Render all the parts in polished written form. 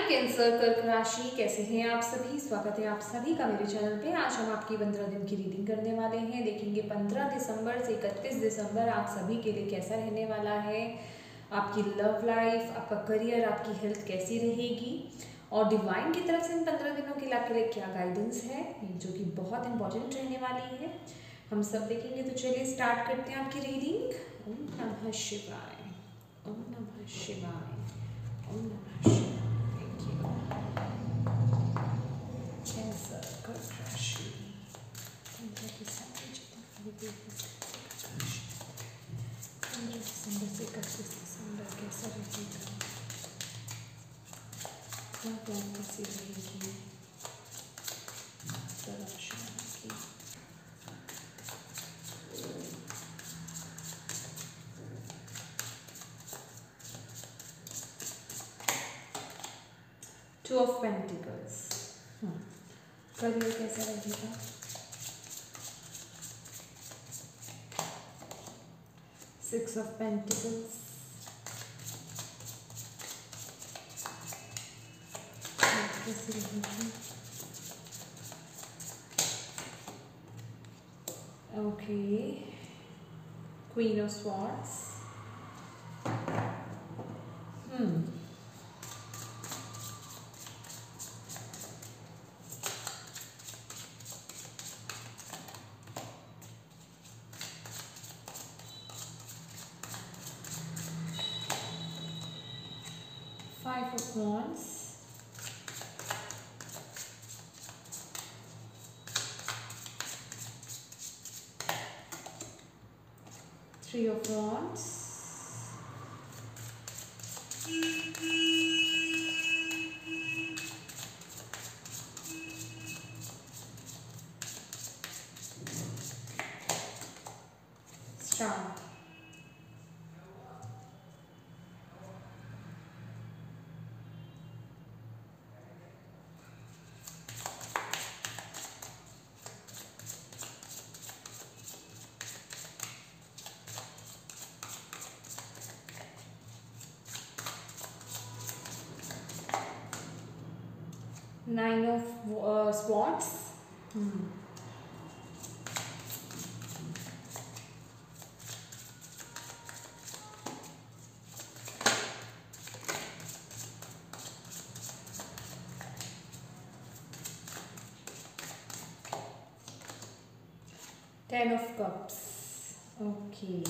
Cancer कर्क राशि, कैसे हैं आप सभी। स्वागत है आप सभी का मेरे चैनल पे। आज हम आपकी 15 दिन की रीडिंग करने वाले हैं। देखेंगे 15 दिसंबर से 31 दिसंबर आप सभी के लिए कैसा रहने वाला है। आपकी लव लाइफ, आपका करियर, आपकी हेल्थ कैसी रहेगी और डिवाइन की तरफ से इन 15 दिनों के लिए आपके लिए क्या गाइडेंस है, जो कि बहुत इंपॉर्टेंट रहने वाली है। हम सब देखेंगे। तो चलिए स्टार्ट करते हैं आपकी रीडिंग। ओम नमः शिवाय, ओम नमः शिवाय, ओम नमः शिवाय। कैंसर कर्क राशि, 15 दिसंबर से 31 दिसंबर कैसा रहेगा, क्या प्लान कैसी रहेगी राशि की। टू ऑफ पेंटिकल्स, करियर कैसा रहेगा। सिक्स ऑफ पेंटिकल्स, कैसी रहेगी। Okay, queen of swords, five of wands, three of wands, star, nine of swords, 10 of cups. Okay.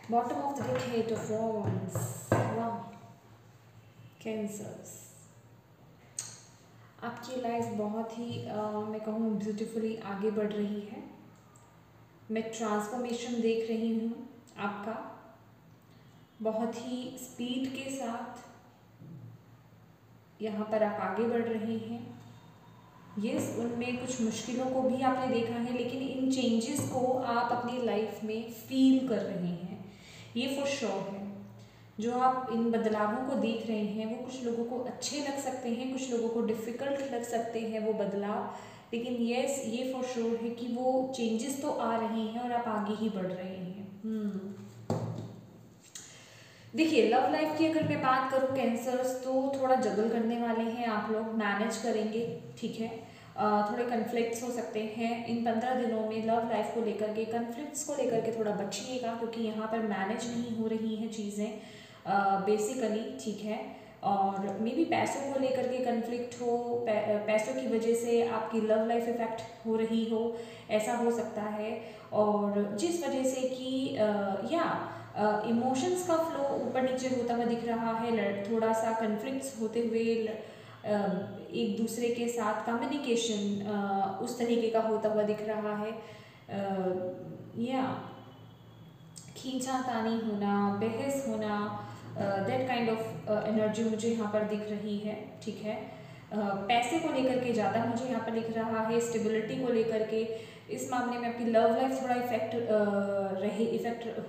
Bottom of the deck, 8 of wands. Wow. Cancers. आपकी life बहुत ही मैं कहूँ beautifully आगे बढ़ रही है। मैं ट्रांसफॉर्मेशन देख रही हूँ आपका, बहुत ही स्पीड के साथ यहाँ पर आप आगे बढ़ रहे हैं। यस, उनमें कुछ मुश्किलों को भी आपने देखा है, लेकिन इन चेंजेस को आप अपनी लाइफ में फील कर रहे हैं, ये फॉर श्योर है। जो आप इन बदलावों को देख रहे हैं वो कुछ लोगों को अच्छे लग सकते हैं, कुछ लोगों को डिफ़िकल्ट लग सकते हैं वो बदलाव, लेकिन यस, ये फॉर श्योर है कि वो चेंजेस तो आ रहे हैं और आप आगे ही बढ़ रहे हैं। देखिए, लव लाइफ की अगर मैं बात करूँ कैंसर्स, तो थोड़ा जगल करने वाले हैं आप लोग, मैनेज करेंगे, ठीक है। थोड़े कन्फ्लिक्ट्स हो सकते हैं इन 15 दिनों में। लव लाइफ को लेकर के, कन्फ्लिक्ट्स को लेकर के थोड़ा बचिएगा, क्योंकि यहाँ पर मैनेज नहीं हो रही हैं चीज़ें बेसिकली, ठीक है। और मे बी पैसों को लेकर के कन्फ्लिक्ट हो, पैसों की वजह से आपकी लव लाइफ इफेक्ट हो रही हो, ऐसा हो सकता है। और जिस वजह से कि इमोशंस का फ्लो ऊपर नीचे होता हुआ दिख रहा है, थोड़ा सा कन्फ्लिक्ट्स होते हुए एक दूसरे के साथ कम्युनिकेशन उस तरीके का होता हुआ दिख रहा है। खींचातानी होना, बहस होना, दैट काइंड ऑफ एनर्जी मुझे यहाँ पर दिख रही है, ठीक है। पैसे को लेकर के ज़्यादा मुझे यहाँ पर दिख रहा है, स्टेबिलिटी को लेकर के। इस मामले में आपकी लव लाइफ थोड़ा इफेक्ट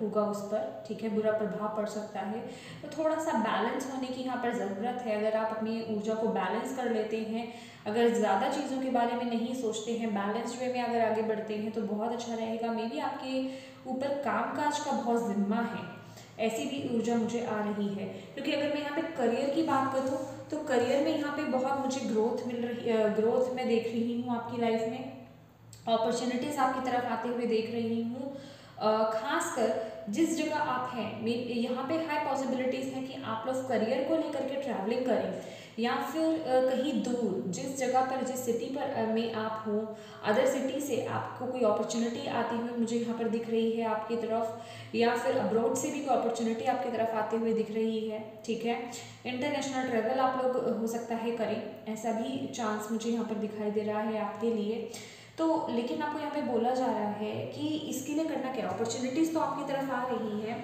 होगा उस पर, ठीक है, बुरा प्रभाव पड़ सकता है। तो थोड़ा सा बैलेंस होने की यहाँ पर ज़रूरत है। अगर आप अपनी ऊर्जा को बैलेंस कर लेते हैं, अगर ज़्यादा चीज़ों के बारे में नहीं सोचते हैं, बैलेंस वे में अगर आगे बढ़ते हैं तो बहुत अच्छा रहेगा। मे बी आपके ऊपर कामकाज का बहुत जिम्मा है, ऐसी भी ऊर्जा मुझे आ रही है। क्योंकि अगर मैं यहाँ पे करियर की बात करूँ तो करियर में यहाँ पे बहुत मुझे ग्रोथ मिल रही है, ग्रोथ मैं देख रही हूँ आपकी लाइफ में, अपॉर्चुनिटीज़ आपकी तरफ आते हुए देख रही हूँ। खासकर जिस जगह आप हैं यहाँ पे हाई पॉसिबिलिटीज़ है कि आप लोग करियर को लेकर के ट्रैवलिंग करें, या फिर कहीं दूर जिस जगह पर, जिस सिटी पर में आप हो, अदर सिटी से आपको कोई अपॉर्चुनिटी आती हुई मुझे यहाँ पर दिख रही है आपकी तरफ, या फिर अब्रॉड से भी कोई अपॉर्चुनिटी आपकी तरफ आते हुए दिख रही है। ठीक है, इंटरनेशनल ट्रैवल आप लोग हो सकता है करें, ऐसा भी चांस मुझे यहाँ पर दिखाई दे रहा है आपके लिए। तो लेकिन आपको यहाँ पे बोला जा रहा है कि इसके लिए करना क्या, अपॉर्चुनिटीज़ तो आपकी तरफ आ रही हैं,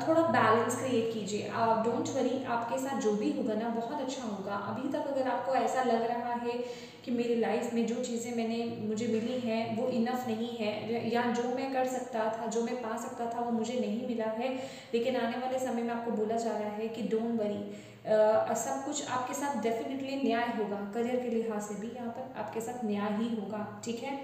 थोड़ा बैलेंस क्रिएट कीजिए। आप डोंट वरी, आपके साथ जो भी होगा ना बहुत अच्छा होगा। अभी तक अगर आपको ऐसा लग रहा है कि मेरी लाइफ में जो चीज़ें मुझे मिली हैं वो इनफ नहीं है, या जो मैं कर सकता था, जो मैं पा सकता था वो मुझे नहीं मिला है, लेकिन आने वाले समय में आपको बोला जा रहा है कि डोंट वरी, सब कुछ आपके साथ डेफिनेटली न्याय होगा। करियर के लिहाज से भी यहाँ पर आपके साथ न्याय ही होगा। ठीक है,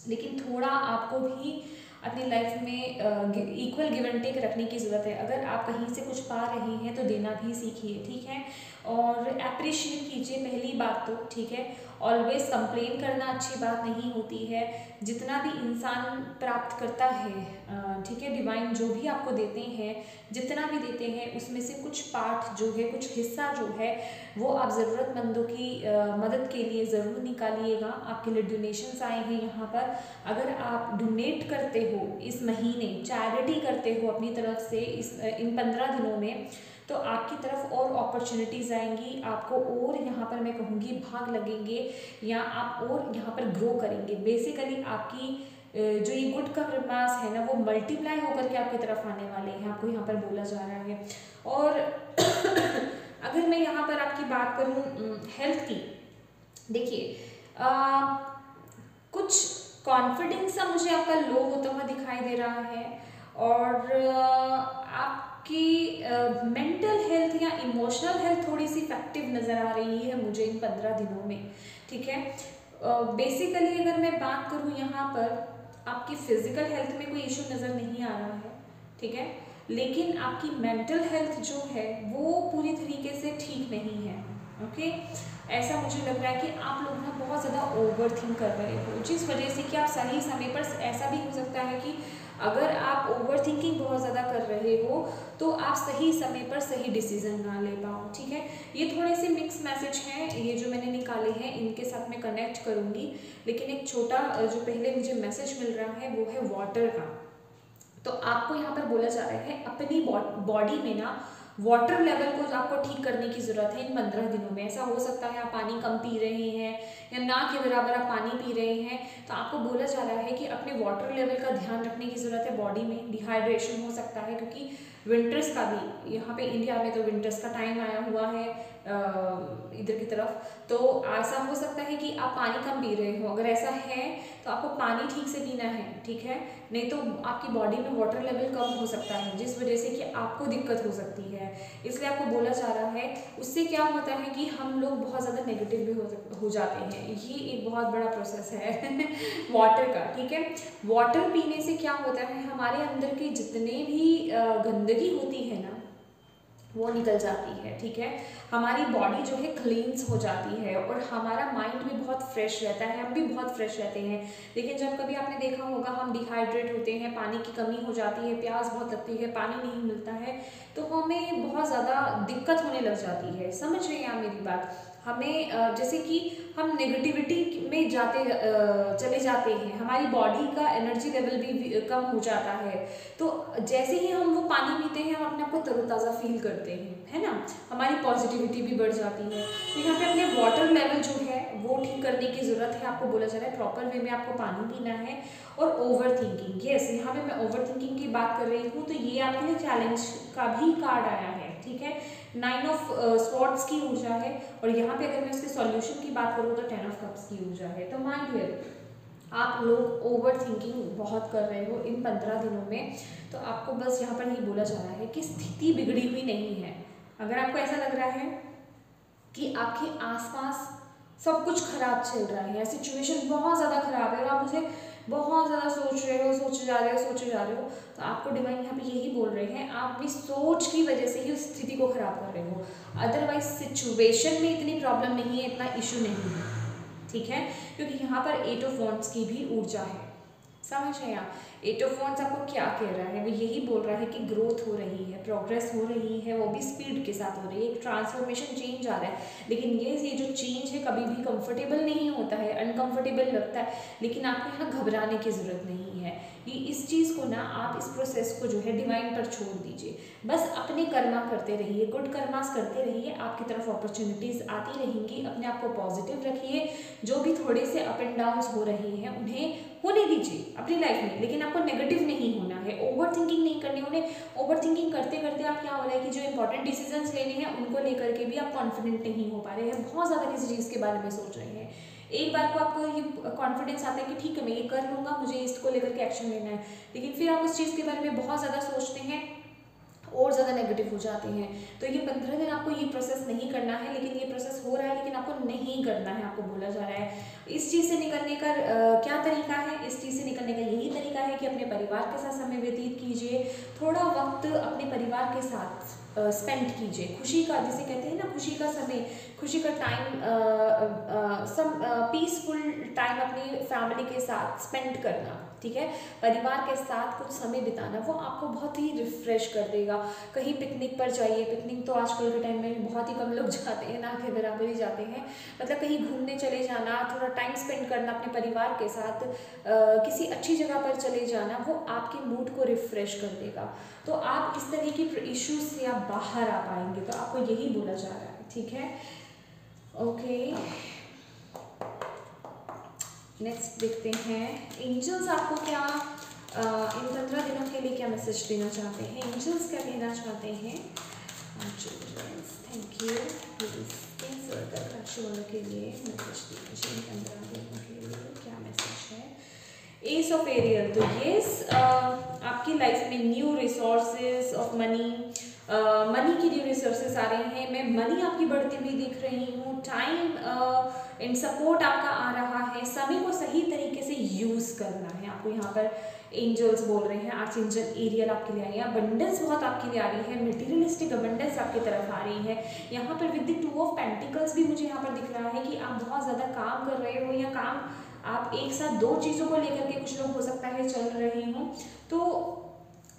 लेकिन थोड़ा आपको भी अपनी लाइफ में इक्वल गिव एंड टेक रखने की ज़रूरत है। अगर आप कहीं से कुछ पा रहे हैं तो देना भी सीखिए। ठीक है, और अप्रिशिएट कीजिए पहली बात तो। ठीक है, ऑलवेज कंप्लेन करना अच्छी बात नहीं होती है। जितना भी इंसान प्राप्त करता है, ठीक है, डिवाइन जो भी आपको देते हैं, जितना भी देते हैं उसमें से कुछ पार्ट जो है, कुछ हिस्सा जो है वो आप ज़रूरतमंदों की मदद के लिए ज़रूर निकालिएगा। आपके लिए डोनेशंस आए हैं यहाँ पर। अगर आप डोनेट करते हो इस महीने, चैरिटी करते हो अपनी तरफ से इन 15 दिनों में, तो आपकी तरफ और अपॉर्चुनिटीज़ आएंगी, आपको और यहाँ पर मैं कहूँगी भाग लगेंगे, या आप और यहाँ पर ग्रो करेंगे। बेसिकली आपकी जो ये गुड कर्मास है ना वो मल्टीप्लाई होकर के आपकी तरफ आने वाले हैं, आपको यहाँ पर बोला जा रहा है। और अगर मैं यहाँ पर आपकी बात करूँ हेल्थ की, देखिए कुछ कॉन्फिडेंस सा मुझे आपका लो होता हुआ दिखाई दे रहा है, और आपकी मेंटल हेल्थ या इमोशनल हेल्थ थोड़ी सी इफेक्टिव नज़र आ रही है मुझे इन 15 दिनों में। ठीक है, बेसिकली अगर मैं बात करूँ यहाँ पर आपकी फिजिकल हेल्थ में कोई इशू नज़र नहीं आ रहा है। ठीक है, लेकिन आपकी मेंटल हेल्थ जो है वो पूरी तरीके से ठीक नहीं है। ओके, ऐसा मुझे लग रहा है कि आप लोग ना बहुत ज़्यादा ओवर थिंक कर रहे हो, जिस वजह से कि आप सही समय पर, ऐसा भी हो सकता है कि अगर आप ओवर थिंकिंग बहुत ज़्यादा कर रहे हो तो आप सही समय पर सही डिसीजन ना ले पाओ। ठीक है, ये थोड़े से मिक्स मैसेज हैं ये जो मैंने निकाले हैं, इनके साथ मैं कनेक्ट करूँगी। लेकिन एक छोटा जो पहले मुझे मैसेज मिल रहा है वो है वाटर का। तो आपको यहाँ पर बोला जा रहा है अपनी बॉडी में ना वाटर लेवल को आपको ठीक करने की ज़रूरत है इन 15 दिनों में। ऐसा हो सकता है आप पानी कम पी रहे हैं या ना के बराबर आप पानी पी रहे हैं, तो आपको बोला जा रहा है कि अपने वाटर लेवल का ध्यान रखने की ज़रूरत है। बॉडी में डिहाइड्रेशन हो सकता है क्योंकि विंटर्स का भी यहाँ पे इंडिया में तो विंटर्स का टाइम आया हुआ है इधर की तरफ, तो ऐसा हो सकता है कि आप पानी कम पी रहे हो। अगर ऐसा है तो आपको पानी ठीक से पीना है। ठीक है, नहीं तो आपकी बॉडी में वाटर लेवल कम हो सकता है जिस वजह से कि आपको दिक्कत हो सकती है। इसलिए आपको बोला जा रहा है। उससे क्या होता है कि हम लोग बहुत ज़्यादा नेगेटिव भी हो जाते हैं। ये एक बहुत बड़ा प्रोसेस है वाटर का। ठीक है, वाटर पीने से क्या होता है, हमारे अंदर के जितने भी गंदगी होती है ना वो निकल जाती है। ठीक है, हमारी बॉडी जो है क्लींस हो जाती है और हमारा माइंड भी बहुत फ्रेश रहता है, हम भी बहुत फ्रेश रहते हैं। लेकिन जब कभी आपने देखा होगा हम डिहाइड्रेट होते हैं, पानी की कमी हो जाती है, प्यास बहुत लगती है, पानी नहीं मिलता है, तो हमें बहुत ज़्यादा दिक्कत होने लग जाती है। समझ रहे हैं आप मेरी बात? हमें जैसे कि हम नेगेटिविटी में चले जाते हैं, हमारी बॉडी का एनर्जी लेवल भी कम हो जाता है। तो जैसे ही हम वो पानी पीते हैं हम अपने आप को तरोताज़ा फील करते हैं, है ना, हमारी पॉजिटिविटी भी बढ़ जाती है। तो यहाँ पे अपने वाटर लेवल जो है वो ठीक करने की ज़रूरत है। आपको बोला जा रहा है प्रॉपर वे में आपको पानी पीना है। और ओवर थिंकिंग, यस, यहाँ पे मैं ओवर थिंकिंग की बात कर रही हूँ, तो ये आपके लिए चैलेंज का भी कार्ड आया है। ठीक है, 9 ऑफ स्वॉर्ड्स की ऊर्जा है, और यहाँ पे अगर मैं इसके सॉल्यूशन की बात करूँ तो 10 ऑफ कप्स की ऊर्जा है। तो माय डियर, आप लोग ओवर थिंकिंग बहुत कर रहे हो इन 15 दिनों में, तो आपको बस यहाँ पर ही बोला जा रहा है कि स्थिति बिगड़ी हुई नहीं है। अगर आपको ऐसा लग रहा है कि आपके आसपास सब कुछ खराब चल रहा है या सिचुएशन बहुत ज़्यादा खराब है और आप मुझे बहुत ज़्यादा सोच रहे हो, सोचे जा रहे हो, सोचे जा रहे हो, तो आपको डिवाइन यहाँ पे यही बोल रहे हैं, आप अपनी सोच की वजह से ही उस स्थिति को खराब कर रहे हो। अदरवाइज सिचुएशन में इतनी प्रॉब्लम नहीं है, इतना इशू नहीं है, ठीक है, क्योंकि यहाँ पर 8 ऑफ वॉन्ड्स की भी ऊर्जा है। समझ रहे हैं आप? 8 ऑफ वॉन्ड्स आपको क्या कह रहा है? वो यही बोल रहा है कि ग्रोथ हो रही है, प्रोग्रेस हो रही है, वो भी स्पीड के साथ हो रही है, एक ट्रांसफॉर्मेशन, चेंज आ रहा है। लेकिन ये जो चेंज है कभी भी कंफर्टेबल नहीं होता है, अनकंफर्टेबल लगता है, लेकिन आपको यहाँ घबराने की ज़रूरत नहीं है। ये इस चीज़ को ना, आप इस प्रोसेस को जो है डिवाइन पर छोड़ दीजिए, बस अपने कर्मा करते रहिए, गुड कर्मास करते रहिए, आपकी तरफ अपॉर्चुनिटीज़ आती रहेंगी। अपने आप को पॉजिटिव रखिए, जो भी थोड़े से अप एंड डाउन्स हो रहे हैं उन्हें होने दीजिए अपनी लाइफ में, लेकिन आपको नेगेटिव नहीं होना है, ओवर थिंकिंग नहीं करनी। उन्हें ओवर थिंकिंग करते करते आप क्या हो रहा है कि जो इंपॉर्टेंट डिसीजंस लेने हैं उनको लेकर के भी आप कॉन्फिडेंट नहीं हो पा रहे हैं, बहुत ज़्यादा किसी चीज़ के बारे में सोच रहे हैं। एक बार को आपको ये कॉन्फिडेंस आता है कि ठीक है मैं ये कर लूँगा, मुझे इसको लेकर के एक्शन लेना है, लेकिन फिर आप उस चीज़ के बारे में बहुत ज़्यादा सोचते हैं और ज़्यादा नेगेटिव हो जाते हैं। तो ये 15 दिन आपको ये प्रोसेस नहीं करना है, लेकिन ये प्रोसेस हो रहा है, लेकिन आपको नहीं करना है, आपको बोला जा रहा है। इस चीज़ से निकलने का क्या तरीका है? इस चीज़ से निकलने का यही तरीका है कि अपने परिवार के साथ समय व्यतीत कीजिए, थोड़ा वक्त अपने परिवार के साथ स्पेंड कीजिए, खुशी का, जिसे कहते हैं ना खुशी का समय, खुशी का टाइम, सम पीसफुल टाइम अपनी फैमिली के साथ स्पेंड करना, ठीक है, परिवार के साथ कुछ समय बिताना, वो आपको बहुत ही रिफ्रेश कर देगा। कहीं पिकनिक पर जाइए, पिकनिक तो आजकल के टाइम में बहुत ही कम लोग जाते हैं, ना के बराबर ही जाते हैं, मतलब कहीं घूमने चले जाना, थोड़ा टाइम स्पेंड करना अपने परिवार के साथ, किसी अच्छी जगह पर चले जाना, वो आपके मूड को रिफ्रेश कर देगा। तो आप इस तरह की इश्यूज से आप बाहर आ पाएंगे, तो आपको यही बोला जा रहा है, ठीक है। ओके, नेक्स्ट देखते हैं एंजल्स आपको क्या इन 15 दिनों के लिए क्या मैसेज देना चाहते हैं। एंजल्स क्या कहना चाहते हैं? Thank you. राशि वालों के लिए मैसेज दीजिए इन 15 दिनों के लिए क्या मैसेज है। एस ऑफ एरियल, तो यस आपकी लाइफ में new resources of money, money की न्यू रिसोर्सेज आ रहे हैं, मैं मनी आपकी बढ़ती हुई दिख रही हूँ, टाइम एंड सपोर्ट आपका आ रहा है, समय को सही तरीके से यूज़ करना है आपको। यहाँ पर एंजल्स बोल रहे हैं, आर्च एंजल एरियल आपके लिए आई है, अबंडेंस बहुत आपके लिए आ रही है, मटेरियलिस्टिक अबंडेंस आपकी तरफ आ रही है। यहाँ पर विद द 2 ऑफ पेंटिकल्स भी मुझे यहाँ पर दिख रहा है कि आप बहुत ज़्यादा काम कर रहे हो, या काम आप एक साथ 2 चीज़ों को लेकर के, कुछ लोग हो सकता है चल रहे हों, तो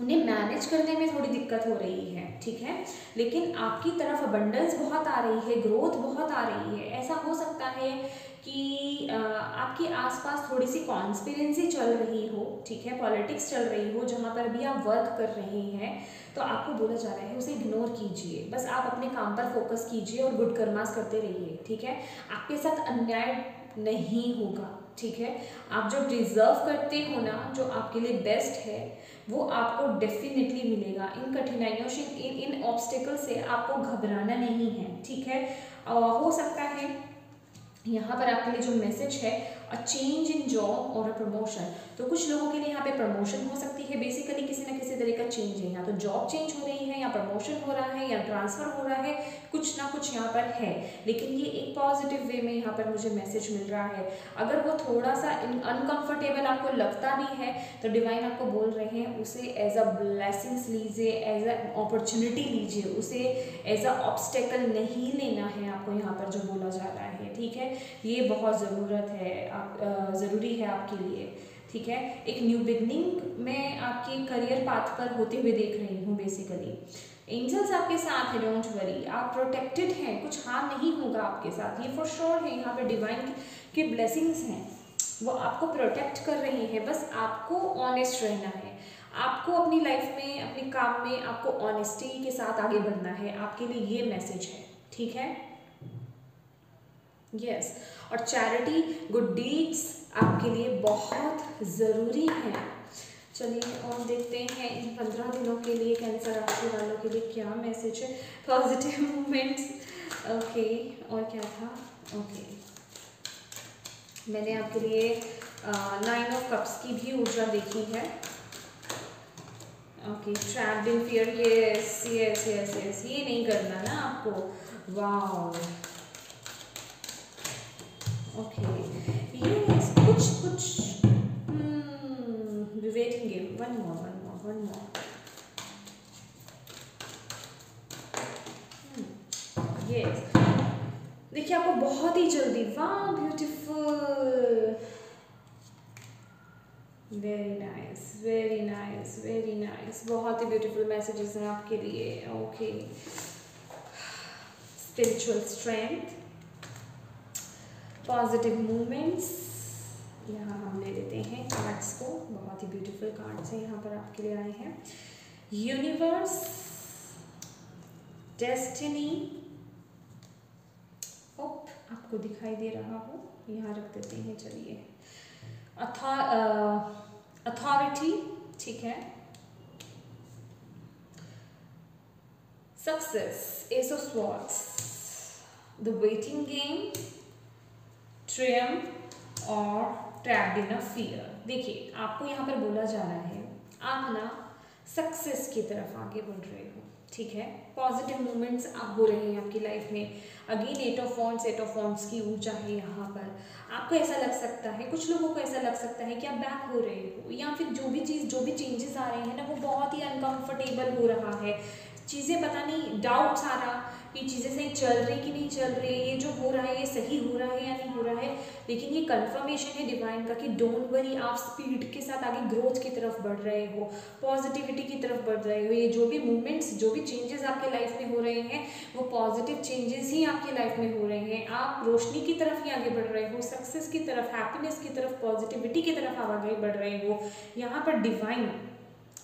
उन्हें मैनेज करने में थोड़ी दिक्कत हो रही है, ठीक है, लेकिन आपकी तरफ अबंडेंस बहुत आ रही है, ग्रोथ बहुत आ रही है। ऐसा हो सकता है कि आपके आसपास थोड़ी सी कॉन्स्पिरेंसी चल रही हो, ठीक है, पॉलिटिक्स चल रही हो, जहाँ पर भी आप वर्क कर रहे हैं, तो आपको बोला जा रहा है उसे इग्नोर कीजिए, बस आप अपने काम पर फोकस कीजिए और गुड कर्मास करते रहिए, ठीक है। आपके साथ अन्याय नहीं होगा, ठीक है, आप जो डिजर्व करते हो ना, जो आपके लिए बेस्ट है, वो आपको डेफिनेटली मिलेगा। इन कठिनाइयों से, इन ऑब्स्टिकल से आपको घबराना नहीं है, ठीक है। हो सकता है यहाँ पर आपके लिए जो मैसेज है, अ चेंज इन जॉब और अ प्रमोशन, तो कुछ लोगों के लिए यहाँ पे प्रमोशन हो सकती है, बेसिकली किसी ना किसी तरह का चेंज है, या तो जॉब चेंज हो रही है, या प्रमोशन हो रहा है, या ट्रांसफर हो रहा है, कुछ ना कुछ यहाँ पर है, लेकिन ये एक पॉजिटिव वे में यहाँ पर मुझे मैसेज मिल रहा है। अगर वो थोड़ा सा अनकंफर्टेबल आपको लगता भी है, तो डिवाइन आपको बोल रहे हैं उसे एज अ ब्लेसिंग्स लीजिए, एज अ अपॉर्चुनिटी लीजिए, उसे एज अ ऑब्स्टेकल नहीं लेना है आपको, यहाँ पर जो बोला जा रहा है, ठीक है। ये बहुत ज़रूरत है, ज़रूरी है आपके लिए, ठीक है। एक न्यू बिगनिंग मैं आपके करियर पाथ पर होते हुए देख रही हूँ। बेसिकली एंजल्स आपके साथ है, डोंट वरी, आप प्रोटेक्टेड हैं, कुछ हार्म नहीं होगा आपके साथ, ये फॉर श्योर है। यहाँ पे डिवाइन की ब्लेसिंग्स हैं, वो आपको प्रोटेक्ट कर रही है, बस आपको ऑनेस्ट रहना है, आपको अपनी लाइफ में, अपने काम में आपको ऑनेस्टी के साथ आगे बढ़ना है, आपके लिए ये मैसेज है, ठीक है। यस, और चैरिटी, गुड डीड्स आपके लिए बहुत ज़रूरी है। चलिए और देखते हैं इन 15 दिनों के लिए कैंसर राशि वालों के लिए क्या मैसेज है। पॉजिटिव मूवमेंट्स, ओके, और क्या था, ओके, मैंने आपके लिए 9 ऑफ कप्स की भी ऊर्जा देखी है। Okay, trapped in fear, yes yes yes yes, ये नहीं करना ना आपको, वाओ, ओके, यस, कुछ waiting game, one more. Yes, देखिए आपको बहुत ही जल्दी, वाह beautiful, very nice, very nice, very nice, बहुत ही ब्यूटीफुल मैसेजेस हैं आपके लिए। Okay, spiritual strength, positive movements, यहाँ हम ले लेते हैं कार्ड्स को, बहुत ही ब्यूटीफुल कार्ड्स हैं यहाँ पर आपके लिए आए हैं। यूनिवर्स, डेस्टिनी, होप आपको दिखाई दे रहा हो, यहाँ रख देते हैं, चलिए। अथॉरिटी, ठीक है। Success, S of swords, the waiting game, Triumph और ट्रैप्ड इन अ फियर। देखिए आपको यहाँ पर बोला जा रहा है आप ना सक्सेस की तरफ आगे बढ़ रहे हो, ठीक है। पॉजिटिव मूवमेंट्स आप हो रहे हैं आपकी लाइफ में। अगेन एट ऑफ वॉन्ड्स की ऊर्जा है यहाँ पर। आपको ऐसा लग सकता है, कुछ लोगों को ऐसा लग सकता है कि आप बैक हो रहे हो, या फिर जो भी चेंजेस आ रहे हैं ना वो बहुत ही अनकंफर्टेबल हो रहा है। चीज़ें पता नहीं, डाउट्स आ रहा कि चीज़ें सही चल रही कि नहीं चल रही, ये जो हो रहा है ये सही हो रहा है या नहीं हो रहा है। लेकिन ये कंफर्मेशन है डिवाइन का कि डोंट वरी, आप स्पीड के साथ आगे ग्रोथ की तरफ बढ़ रहे हो, पॉजिटिविटी की तरफ बढ़ रहे हो। ये जो भी मूवमेंट्स, जो भी चेंजेस आपके लाइफ में हो रहे हैं वो पॉजिटिव चेंजेस ही आपकी लाइफ में हो रहे हैं। आप रोशनी की तरफ ही आगे बढ़ रहे हो, सक्सेस की तरफ, हैप्पीनेस की तरफ, पॉजिटिविटी की तरफ आप आगे बढ़ रहे हो। यहाँ पर डिवाइन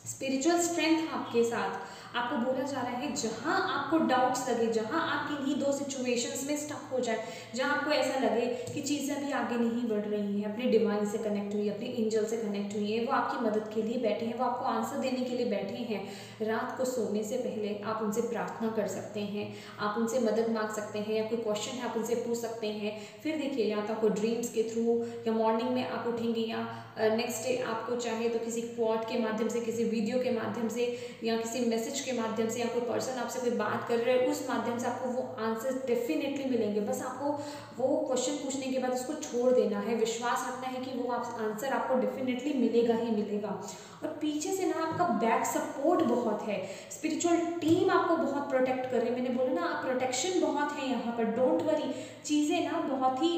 स्पिरिचुअल स्ट्रेंथ आपके साथ, आपको बोला जा रहा है जहाँ आपको डाउट्स लगे, जहाँ आपकी इन्हीं दो सिचुएशंस में स्टक हो जाए, जहाँ आपको ऐसा लगे कि चीज़ें अभी आगे नहीं बढ़ रही हैं, अपने डिवाइन से कनेक्ट हुई, अपने एंजल से कनेक्ट हुई है, वो आपकी मदद के लिए बैठे हैं, वो आपको आंसर देने के लिए बैठे हैं। रात को सोने से पहले आप उनसे प्रार्थना कर सकते हैं, आप उनसे मदद मांग सकते हैं, या कोई क्वेश्चन है आप उनसे पूछ सकते हैं। फिर देखिए, या तो आपको ड्रीम्स के थ्रू, या मॉर्निंग में आप उठेंगे, या नेक्स्ट डे आपको चाहे तो किसी क्वॉट के माध्यम से, किसी वीडियो के माध्यम से, या किसी मैसेज के माध्यम से, या कोई पर्सन आपसे कोई बात कर रहे हैं उस माध्यम से आपको वो आंसर डेफिनेटली मिलेंगे। बस आपको वो क्वेश्चन पूछने के बाद उसको छोड़ देना है, विश्वास रखना है कि वो आंसर आपको डेफिनेटली मिलेगा ही मिलेगा। और पीछे से ना आपका बैक सपोर्ट बहुत है, स्पिरिचुअल टीम आपको बहुत प्रोटेक्ट कर रही है। मैंने बोला ना, आप प्रोटेक्शन बहुत है यहाँ पर, डोंट वरी। चीज़ें ना बहुत ही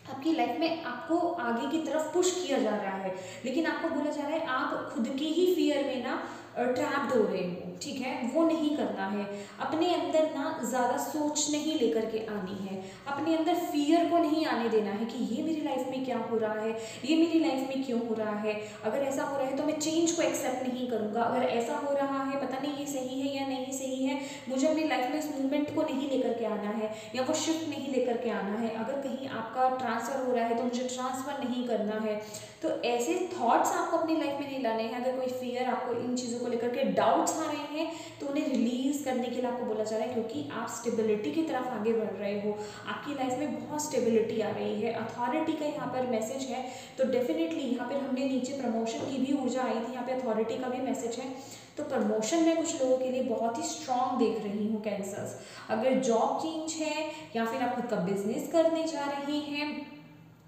आपकी लाइफ में आपको आगे की तरफ पुश किया जा रहा है, लेकिन आपको बोला जा रहा है आप खुद के ही फियर में ना ट्रैप्ड हो रहे हो, ठीक है। वो नहीं करना है। अपने अंदर ना ज़्यादा सोच नहीं लेकर के आनी है, अपने अंदर फियर को नहीं आने देना है कि ये मेरी लाइफ में क्या हो रहा है, ये मेरी लाइफ में क्यों हो रहा है। अगर ऐसा हो रहा है तो मैं चेंज को एक्सेप्ट नहीं करूँगा। अगर ऐसा हो रहा है, पता नहीं ये सही है या नहीं सही है, मुझे अपनी लाइफ में इस मूवमेंट को नहीं लेकर के आना है, या वो शिफ्ट नहीं लेकर के आना है। अगर कहीं आपका ट्रांसफ़र हो रहा है तो मुझे ट्रांसफ़र नहीं करना है। तो ऐसे थॉट्स आपको अपनी लाइफ में नहीं लाने हैं। अगर कोई फियर, आपको इन चीज़ों को लेकर के डाउट्स आ रहे हैं तो उन्हें रिलीज करने के लिए आपको बोला जा रहा है, क्योंकि आप स्टेबिलिटी की तरफ आगे बढ़ रहे हो, आपकी लाइफ में बहुत स्टेबिलिटी आ रही है। अथॉरिटी का यहाँ पर मैसेज है, तो डेफिनेटली यहाँ पर हमने नीचे प्रमोशन की भी ऊर्जा आई थी, यहाँ पे अथॉरिटी का भी मैसेज है। तो प्रमोशन में कुछ लोगों के लिए बहुत ही स्ट्रांग देख रही हूँ कैंसर्स। अगर जॉब चेंज है, या फिर आप खुद का बिजनेस करने जा रहे हैं,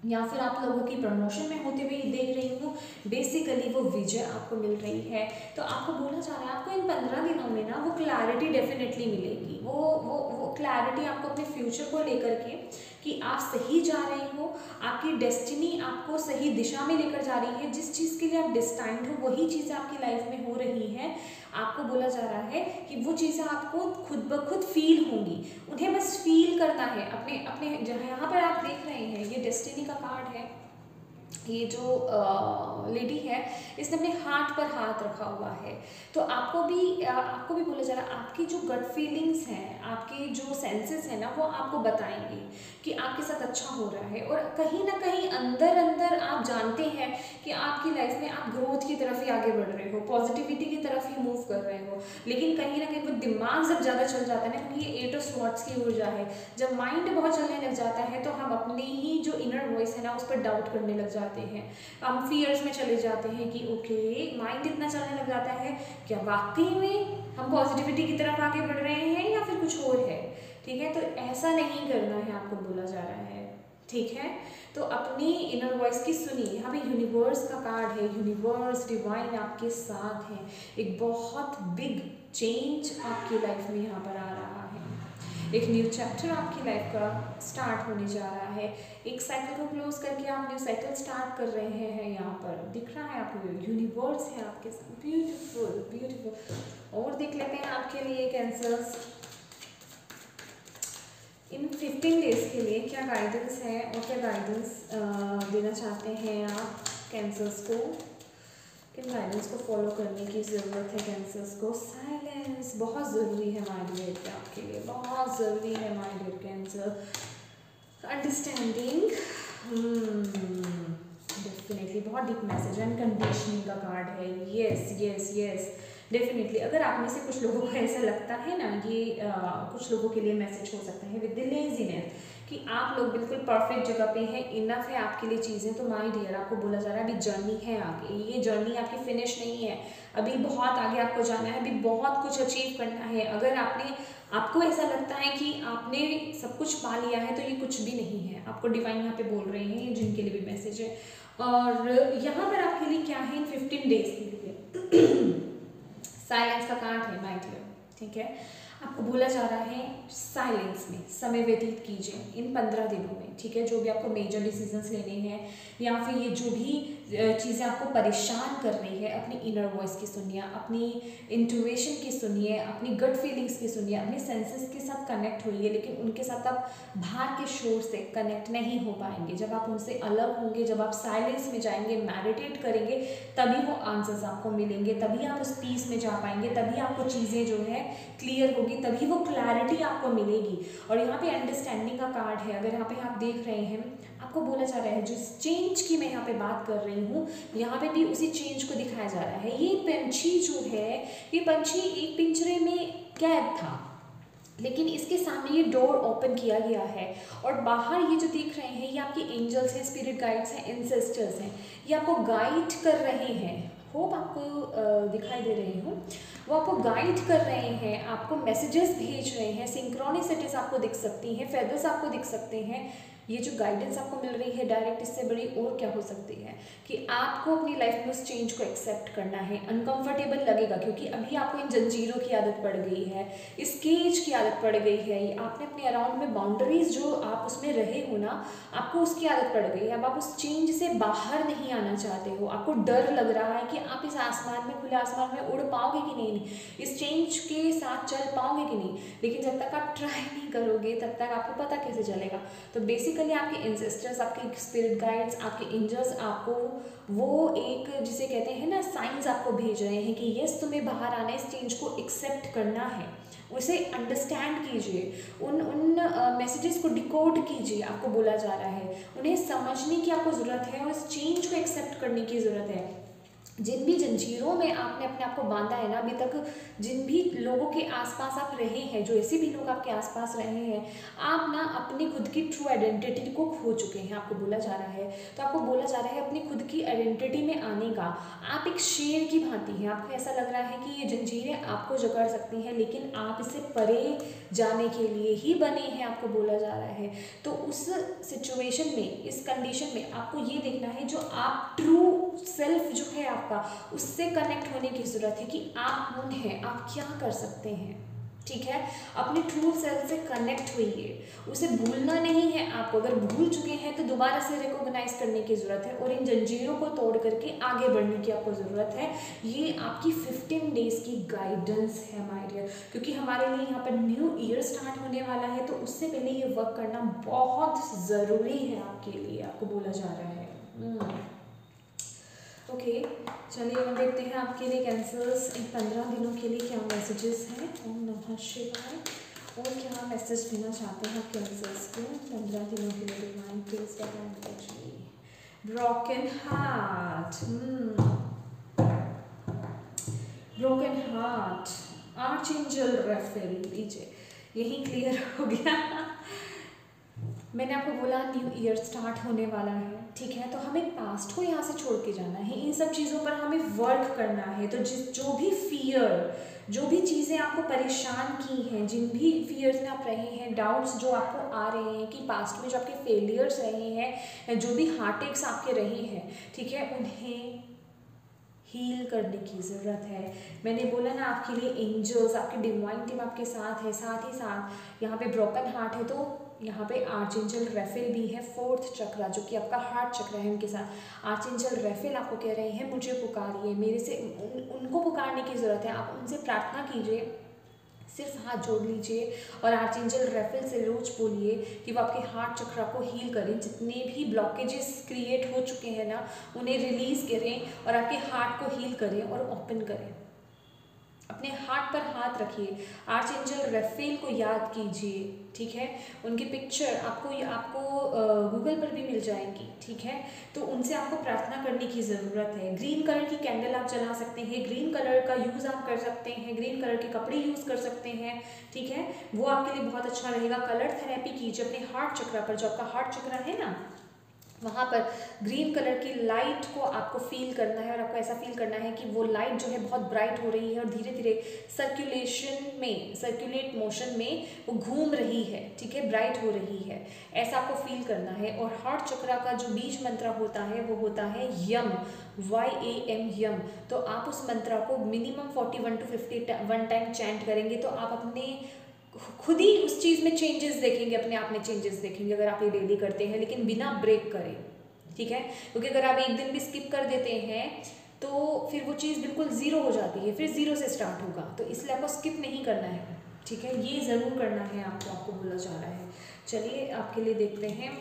या फिर आप लोगों की प्रमोशन में होते हुए देख रही हूँ, बेसिकली वो विजय आपको मिल रही है। तो आपको बोला जा रहा है आपको इन 15 दिनों में ना वो क्लैरिटी डेफिनेटली मिलेगी। वो क्लैरिटी आपको अपने फ्यूचर को लेकर के कि आप सही जा रहे हो, आपकी डेस्टिनी आपको सही दिशा में लेकर जा रही है, जिस चीज़ के लिए आप डिस्टाइंड हो वही चीज़ें आपकी लाइफ में हो रही हैं। आपको बोला जा रहा है कि वो चीज़ें आपको खुद ब खुद फील होंगी, उन्हें बस फील करना है। अपने अपने जहाँ यहाँ पर आप देख रहे हैं, ये डेस्टिनी का कार्ड है। ये जो लेडी है इसने अपने हाथ पर हाथ रखा हुआ है। तो आपको भी बोला जा रहा है, आपकी जो गट फीलिंग्स हैं, आपके जो सेंसेस हैं ना, वो आपको बताएंगे कि आपके साथ अच्छा हो रहा है। और कहीं ना कहीं अंदर अंदर आप जानते हैं कि आपकी लाइफ में आप ग्रोथ की तरफ ही आगे बढ़ रहे हो, पॉजिटिविटी की तरफ ही मूव कर रहे हो। लेकिन कहीं ना कहीं वो दिमाग जब ज़्यादा चल जाता है ना, क्योंकि ये 8 ऑफ स्वॉर्ड्स की ऊर्जा है, जब माइंड बहुत चलने लग जाता है तो हम अपनी ही जो इनर वॉइस है ना उस पर डाउट करने लग जाते हैं। हम फियर्स में चले जाते हैं कि ओके, माइंड इतना चलने लग जाता है, क्या वाकई में हम पॉजिटिविटी की तरफ आगे बढ़ रहे हैं या फिर कुछ और है, ठीक है। तो ऐसा नहीं करना है, आपको बोला जा रहा है। ठीक है। तो अपनी इनर वॉइस की सुनिए। यहाँ पे यूनिवर्स का कार्ड है, यूनिवर्स डिवाइन आपके साथ है। एक बहुत बिग चेंज आपकी लाइफ में यहाँ पर आ रहा है। एक न्यू चैप्टर आपकी लाइफ का स्टार्ट होने जा रहा है। एक साइकिल को क्लोज करके आप न्यू साइकिल स्टार्ट कर रहे हैं। यहाँ पर दिख रहा है आपको यूनिवर्स है आपके साथ। Beautiful beautiful. और देख लेते हैं आपके लिए कैंसर्स इन 15 डेज के लिए क्या गाइडेंस है और क्या गाइडेंस देना चाहते हैं आप कैंसर्स को। किन गाइडेंस को फॉलो करने की ज़रूरत है कैंसर्स को। साइलेंस बहुत ज़रूरी है माय डियर आपके लिए, बहुत ज़रूरी है my dear cancer. Understanding definitely बहुत डीप मैसेज। अनकंडीशनिंग का कार्ड है। Yes yes yes definitely. अगर आप में से कुछ लोगों को ऐसा लगता है ना, ये कुछ लोगों के लिए मैसेज हो सकता है विद द लेजीनेस कि आप लोग बिल्कुल परफेक्ट जगह पे हैं, इनफ है आपके लिए चीज़ें, तो माय डियर आपको बोला जा रहा है अभी जर्नी है आगे। ये जर्नी आपकी फिनिश नहीं है, अभी बहुत आगे आपको जाना है, अभी बहुत कुछ अचीव करना है। अगर आपको ऐसा लगता है कि आपने सब कुछ पा लिया है, तो ये कुछ भी नहीं है। आपको डिवाइन यहाँ पे बोल रहे हैं, जिनके लिए भी मैसेज है। और यहाँ पर आपके लिए क्या है इन 15 डेज के लिए साइलेंस का कार्ड है माय डियर, ठीक है। आपको बोला जा रहा है साइलेंस में समय व्यतीत कीजिए इन 15 दिनों में, ठीक है। जो भी आपको मेजर डिसीजंस लेने हैं या फिर ये जो भी चीज़ें आपको परेशान कर रही है, अपनी इनर वॉइस की सुनिए, अपनी इंट्यूशन की सुनिए, अपनी गट फीलिंग्स की सुनिए, अपने सेंसेस के साथ कनेक्ट होइए। लेकिन उनके साथ आप बाहर के शोर से कनेक्ट नहीं हो पाएंगे। जब आप उनसे अलग होंगे, जब आप साइलेंस में जाएंगे, मेडिटेट करेंगे, तभी वो आंसर्स आपको मिलेंगे, तभी आप उस पीस में जा पाएंगे, तभी आपको चीज़ें जो है क्लियर होगी, तभी वो क्लैरिटी आपको मिलेगी। और यहाँ पे अंडरस्टैंडिंग का कार्ड है। अगर यहाँ पे आप देख रहे हैं, आपको बोला जा रहा है जिस चेंज की मैं यहाँ पे बात कर रही हूँ, यहाँ पे भी उसी चेंज को दिखाया जा रहा है। ये पंछी जो है, ये पंछी एक पिंजरे में कैद था, लेकिन इसके सामने ये डोर ओपन किया गया है और बाहर ये जो देख रहे हैं, ये आपके एंजल्स हैं, स्पिरिट गाइड्स हैं, एंसेस्टर्स हैं। ये आपको गाइड कर रहे हैं। होप आपको दिखाई दे रहे हो। वो आपको गाइड कर रहे हैं, आपको मैसेजेस भेज रहे हैं, सिंक्रोनिसिटीज आपको दिख सकती हैं, फेदर्स आपको दिख सकते हैं। ये जो गाइडेंस आपको मिल रही है डायरेक्ट, इससे बड़ी और क्या हो सकती है कि आपको अपनी लाइफ में उस चेंज को एक्सेप्ट करना है। अनकंफर्टेबल लगेगा क्योंकि अभी आपको इन जंजीरों की आदत पड़ गई है, इस केज की आदत पड़ गई है। आपने अपने अराउंड में बाउंड्रीज जो आप उसमें रहे हो ना, आपको उसकी आदत पड़ गई है। अब आप उस चेंज से बाहर नहीं आना चाहते हो। आपको डर लग रहा है कि आप इस आसमान में, खुले आसमान में उड़ पाओगे कि नहीं, इस चेंज के साथ चल पाओगे कि नहीं। लेकिन जब तक आप ट्राई नहीं करोगे, तब तक आपको पता कैसे चलेगा। तो बेसिकली आपके एंसेस्टर्स, आपके स्पिरिट गाइड्स, आपके एंजल्स आपको वो एक जिसे कहते हैं ना साइंस आपको भेज रहे हैं कि यस तुम्हें बाहर आना है, इस चेंज को एक्सेप्ट करना है, उसे अंडरस्टैंड कीजिए, उन मैसेजेस को डिकोड कीजिए। आपको बोला जा रहा है उन्हें समझने की आपको ज़रूरत है और इस चेंज को एक्सेप्ट करने की ज़रूरत है। जिन भी जंजीरों में आपने अपने आप को बांधा है ना अभी तक, जिन भी लोगों के आसपास आप रहे हैं, जो ऐसे भी लोग आपके आसपास रहे हैं, आप ना अपनी खुद की ट्रू आइडेंटिटी को खो चुके हैं, आपको बोला जा रहा है। तो आपको बोला जा रहा है अपनी खुद की आइडेंटिटी में आने का। आप एक शेर की भांति हैं। आपको ऐसा लग रहा है कि ये जंजीरें आपको जकड़ सकती हैं, लेकिन आप इससे परे जाने के लिए ही बने हैं, आपको बोला जा रहा है। तो उस सिचुएशन में, इस कंडीशन में आपको ये देखना है जो आप ट्रू सेल्फ जो है आपका, उससे कनेक्ट होने की ज़रूरत है कि आप कौन हैं, आप क्या कर सकते हैं, ठीक है। अपने ट्रू सेल्फ से कनेक्ट होइए, उसे भूलना नहीं है आपको। अगर भूल चुके हैं तो दोबारा से रिकॉग्नाइज करने की ज़रूरत है और इन जंजीरों को तोड़ करके आगे बढ़ने की आपको ज़रूरत है। ये आपकी 15 डेज की गाइडेंस है माय डियर, क्योंकि हमारे लिए यहाँ पर न्यू ईयर स्टार्ट होने वाला है, तो उससे पहले ये वर्क करना बहुत ज़रूरी है आपके लिए, आपको बोला जा रहा है। ओके, चलिए हम देखते हैं आपके लिए कैंसर्स इन 15 दिनों के लिए क्या मैसेजेस हैं। ओम नमः शिवाय। और क्या मैसेज देना चाहते हैं आप कैंसर्स को 15 दिनों के लिए। डिवाइन प्लीज बताएं। Broken heart, broken heart, archangel Raphael, लीजिए यही क्लियर हो गया। मैंने आपको बोला न्यू ईयर स्टार्ट होने वाला है, ठीक है, तो हमें पास्ट को यहाँ से छोड़ के जाना है, इन सब चीज़ों पर हमें वर्क करना है। तो जो भी फियर, जो भी चीज़ें आपको परेशान की हैं, जिन भी फियर्स में आप रहे हैं, डाउट्स जो आपको आ रहे हैं कि पास्ट में जो आपके फेलियर्स रहे हैं, जो भी हार्ट एक्स आपके रहे हैं, ठीक है, उन्हें हील करने की ज़रूरत है। मैंने बोला ना आपके लिए एंजल्स, आपकी डिवाइन टीम आपके साथ है। साथ ही साथ यहाँ पे ब्रोकन हार्ट है तो यहाँ पे आर्चेंजल रेफेल भी है, फोर्थ चक्रा जो कि आपका हार्ट चक्र है, उनके साथ आर्चेंजल रेफेल आपको कह रहे हैं मुझे पुकारिए, मेरे से उनको पुकारने की ज़रूरत है। आप उनसे प्रार्थना कीजिए, सिर्फ हाथ जोड़ लीजिए और आर्चेंजल रेफेल से रोज बोलिए कि वो आपके हार्ट चक्र को हील करें। जितने भी ब्लॉकेजेस क्रिएट हो चुके हैं ना, उन्हें रिलीज करें और आपके हार्ट को हील करें और ओपन करें। अपने हार्ट पर हाथ रखिए, आर्चेंजल रेफेल को याद कीजिए, ठीक है। उनकी पिक्चर आपको गूगल पर भी मिल जाएंगी, ठीक है। तो उनसे आपको प्रार्थना करने की ज़रूरत है। ग्रीन कलर की कैंडल आप जला सकते हैं, ग्रीन कलर का यूज़ आप कर सकते हैं, ग्रीन कलर के कपड़े यूज़ कर सकते हैं, ठीक है, वो आपके लिए बहुत अच्छा रहेगा। कलर थेरेपी कीजिए अपने हार्ट चक्र पर, जो आपका हार्ट चक्र है ना, वहाँ पर ग्रीन कलर की लाइट को आपको फील करना है और आपको ऐसा फील करना है कि वो लाइट जो है बहुत ब्राइट हो रही है और धीरे धीरे सर्कुलेट मोशन में वो घूम रही है, ठीक है, ब्राइट हो रही है, ऐसा आपको फील करना है। और हार्ट चक्र का जो बीज मंत्र होता है वो होता है यम, YAM, यम। तो आप उस मंत्र को मिनिमम 41 to 51 टाइम चैंट करेंगे तो आप अपने खुद ही उस चीज़ में चेंजेस देखेंगे, अपने आप में चेंजेस देखेंगे अगर आप ये डेली करते हैं, लेकिन बिना ब्रेक करें, ठीक है। क्योंकि अगर आप एक दिन भी स्किप कर देते हैं तो फिर वो चीज़ बिल्कुल ज़ीरो हो जाती है, फिर ज़ीरो से स्टार्ट होगा। तो इसलिए आपको स्किप नहीं करना है, ठीक है, ये ज़रूर करना है आपको बोला जा रहा है। चलिए आपके लिए देखते हैं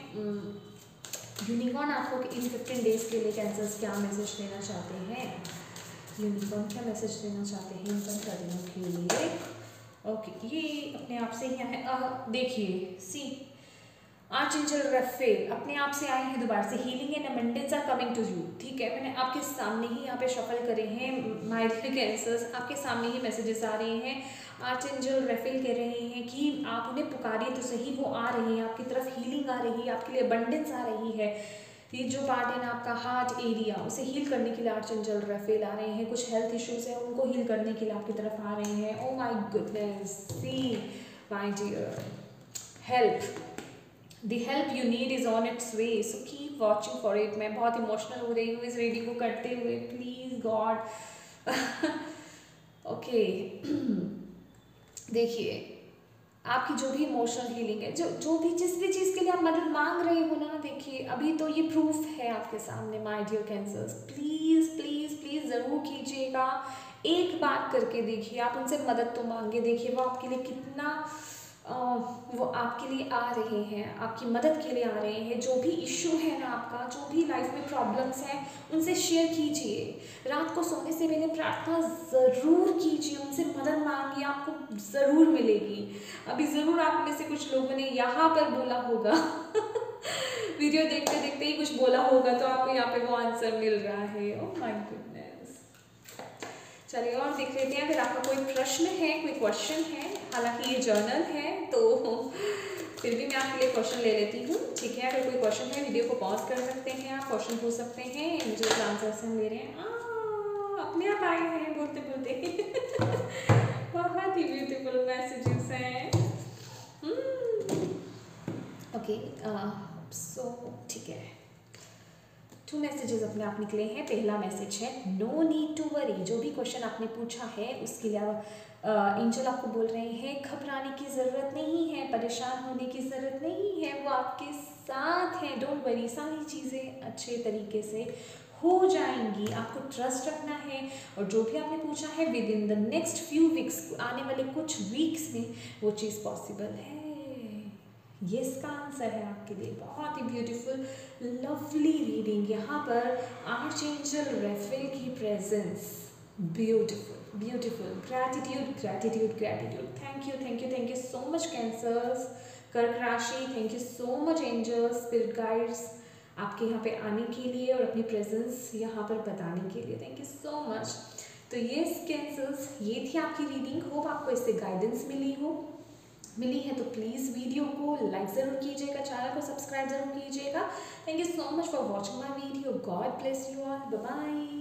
यूनिकॉर्न आपको इन 15 डेज़ के लिए कैंसर्स क्या मैसेज देना चाहते हैं। यूनिकॉर्न क्या मैसेज देना चाहते हैं इन 15 दिनों के लिए। ओके, ये अपने आप से ही है, देखिए सी आर्चेंजल रेफेल अपने आप से आए हैं दोबारा से। Healing and abundance are coming to you, ठीक है। मैंने आपके सामने ही यहाँ पे शफल करे हैं माय डियर कैंसर्स, आपके सामने ही मैसेजेस आ रहे हैं। आर्चेंजल रेफेल कह रहे हैं कि आप उन्हें पुकारिए तो सही, वो आ रहे हैं आपकी तरफ, हीलिंग आ रही है, आपके लिए अबंडेंस आ रही है। ये जो पार्ट है ना आपका हार्ट एरिया, उसे हील करने के लिए आर्चेंजल रेफेल आ रहे हैं। कुछ हेल्थ इश्यूज हैं उनको हील करने के लिए आपकी तरफ आ रहे हैं। Oh my goodness, see my dear, help, the help you need is on its way, so keep watching for it. मैं बहुत इमोशनल हो रही हूँ इस रीडिंग को करते हुए, प्लीज़ गॉड। ओके, देखिए आपकी जो भी इमोशनल हीलिंग है, जो भी जिस भी चीज़ के लिए आप मदद मांग रहे हो ना, देखिए अभी तो ये प्रूफ है आपके सामने my dear cancers. Please please please ज़रूर कीजिएगा, एक बात करके देखिए, आप उनसे मदद तो मांगे देखिए, वो आपके लिए कितना वो आपके लिए आ रहे हैं, आपकी मदद के लिए आ रहे हैं। जो भी इश्यू है ना आपका, जो भी लाइफ में प्रॉब्लम्स हैं, उनसे शेयर कीजिए। रात को सोने से पहले प्रार्थना ज़रूर कीजिए, उनसे मदद मांगिए, आपको ज़रूर मिलेगी। अभी ज़रूर आप में से कुछ लोगों ने यहाँ पर बोला होगा वीडियो देखते देखते ही कुछ बोला होगा, तो आपको यहाँ पे वो आंसर मिल रहा है। ओह माय गुडनेस, चलिए और देख लेते हैं। अगर आपका कोई प्रश्न है, कोई क्वेश्चन है, हालांकि ये जर्नल है तो फिर भी मैं आपके लिए क्वेश्चन ले लेती हूँ, ठीक है। अगर कोई क्वेश्चन है वीडियो को पॉज कर सकते हैं, आप क्वेश्चन पूछ सकते हैं, मुझे आंसर हम ले रहे हैं। अपने आप आए हैं बोलते बोलते बहुत ही ब्यूटीफुल मैसेजेस हैं। ओके, सो ठीक है, 2 मैसेजेस अपने आप निकले हैं। पहला मैसेज है नो नीड टू वरी। जो भी क्वेश्चन आपने पूछा है उसके लिए एंजल आपको बोल रहे हैं घबराने की ज़रूरत नहीं है, परेशान होने की ज़रूरत नहीं है, वो आपके साथ हैं। डोंट वरी, सारी चीज़ें अच्छे तरीके से हो जाएंगी, आपको ट्रस्ट रखना है। और जो भी आपने पूछा है with in the next few weeks, आने वाले कुछ वीक्स में वो चीज़ पॉसिबल है। ये इसका आंसर है आपके लिए। बहुत ही ब्यूटीफुल लवली रीडिंग। यहाँ पर आर्चेंजल रेफेल की presence, beautiful beautiful. Gratitude gratitude gratitude. Thank you so much cancers, कर्क राशि, thank you so much angels, spirit guides, आपके यहाँ पे आने के लिए और अपनी प्रेजेंस यहाँ पर बताने के लिए। Thank you so much. तो ये कैंसर्स, ये थी आपकी रीडिंग। होप आपको इससे गाइडेंस मिली हो। मिली है तो प्लीज़ वीडियो को लाइक ज़रूर कीजिएगा, चैनल को सब्सक्राइब ज़रूर कीजिएगा। Thank you so much for watching my video. God bless you all. Bye bye.